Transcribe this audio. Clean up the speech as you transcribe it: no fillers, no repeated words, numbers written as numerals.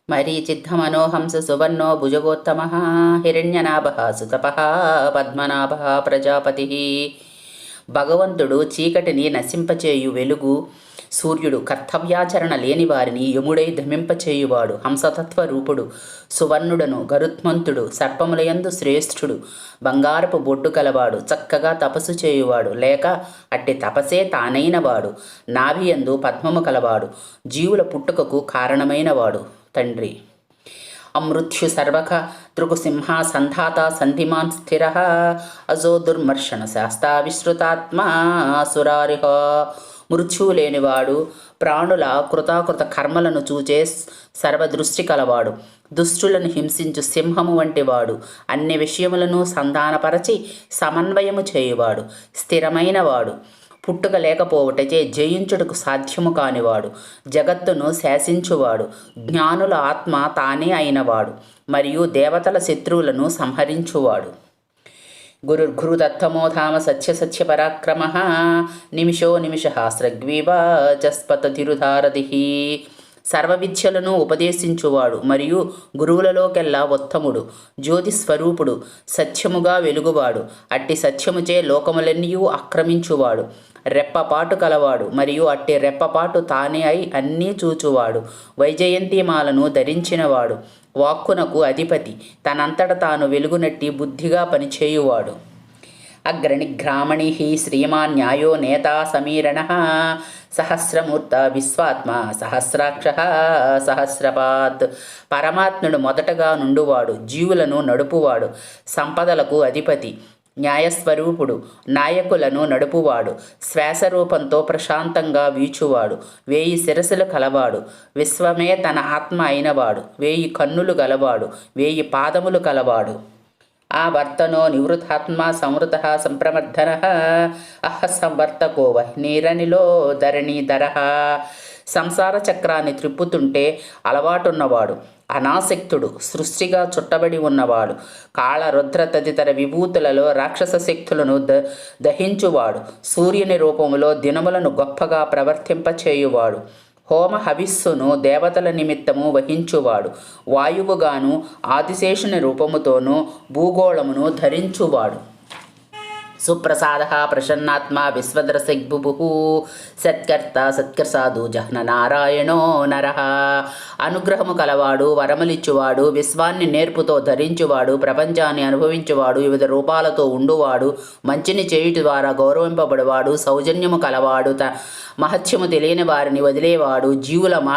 మరీచిద్ధమనోహంస సువర్ణో భుజగోత్తమ హిరణ్యనాభ సుతప పద్మనాభ ప్రజాపతి. భగవంతుడు చీకటిని నశింపచేయు వెలుగు, సూర్యుడు కర్తవ్యాచరణ లేని వారిని యముడై ధమింపచేయువాడు, హంసతత్వ రూపుడు, సువర్ణుడను గరుత్మంతుడు, సర్పములయందు శ్రేష్ఠుడు, బంగారపు బొడ్డు కలవాడు, చక్కగా తపస్సు చేయువాడు, లేక అట్టి తపసే తానైనవాడు, నాభియందు పద్మము కలవాడు, జీవుల పుట్టుకకు కారణమైనవాడు తండ్రి. అమృత్యు సర్వక త్రుకుసింహ సంధాత సంధిమాన్ స్థిర అజో దుర్మర్షణ శాస్తా విశ్రుతాత్మా సురారిహ. మృత్యువు లేనివాడు, ప్రాణుల కృతాకృత కర్మలను చూచే సర్వదృష్టి కలవాడు, దుష్టులను హింసించు సింహము వంటివాడు, అన్ని విషయములను సంధానపరచి సమన్వయము చేయువాడు, స్థిరమైనవాడు, పుట్టుక లేకపోవటచే జయించుటకు సాధ్యము కానివాడు, జగత్తును శాసించువాడు, జ్ఞానుల ఆత్మ తానే అయినవాడు, మరియు దేవతల శత్రువులను సంహరించువాడు. గురుర్గురుదత్తమో ధామ సత్య పరాక్రమ నిమిషో నిమిష స్రగ్వీవాచస్పతిరుధారది. సర్వ విద్యలను ఉపదేశించువాడు మరియు గురువులలోకెల్లా ఉత్తముడు, జ్యోతిస్వరూపుడు, సత్యముగా వెలుగువాడు, అట్టి సత్యముచే లోకములన్నీయూ ఆక్రమించువాడు, రెప్పపాటు కలవాడు మరియు అట్టి రెప్పపాటు తానే అయి అన్నీ చూచువాడు, వైజయంతిమాలను ధరించినవాడు, వాక్కునకు అధిపతి, తనంతట తాను వెలుగునట్టి బుద్ధిగా పనిచేయువాడు. అగ్రణిగ్రామణి శ్రీమాన్ న్యాయో నేతా సమీరణ సహస్రమూర్త విశ్వాత్మ సహస్రాక్ష సహస్రపాత్. పరమాత్ముడు మొదటగా నుండువాడు, జీవులను నడుపువాడు, సంపదలకు అధిపతి, న్యాయస్వరూపుడు, నాయకులను నడుపువాడు, శ్వాసరూపంతో ప్రశాంతంగా వీచువాడు, 1000 శిరస్సులు కలవాడు, విశ్వమే తన ఆత్మ అయినవాడు, 1000 కన్నులు గలవాడు, 1000 పాదములు కలవాడు. ఆ వర్తనో నివృతాత్మ సంవృత సంప్రమర్ధన అహ సంవర్తకో వహ్నీరనిలో ధరణీధర. సంసార చక్రాన్ని త్రిప్పుతుంటే అలవాటున్నవాడు, అనాసక్తుడు, సృష్టిగా చుట్టబడి ఉన్నవాడు, కాళ రుద్ర తదితర విభూతులలో రాక్షస శక్తులను దహించువాడు, సూర్యుని రూపములో దినములను గొప్పగా ప్రవర్తింపచేయువాడు, హోమ హవిస్సును దేవతల నిమిత్తము వహించువాడు, వాయువుగాను ఆదిశేషుని రూపముతోనూ భూగోళమును ధరించువాడు. సుప్రసాద ప్రసన్నాత్మ విశ్వద్రసిగ్భుభు సత్కర్త సత్కర్సాధు జహ్న నారాయణో నర. అనుగ్రహము కలవాడు, వరములిచ్చువాడు, విశ్వాన్ని నేర్పుతో ధరించువాడు, ప్రపంచాన్ని అనుభవించువాడు, వివిధ రూపాలతో ఉండువాడు, మంచిని చేయుట ద్వారా గౌరవింపబడేవాడు, సౌజన్యము కలవాడు, మహత్యము తెలియని వారిని వదిలేవాడు, జీవుల మార్గ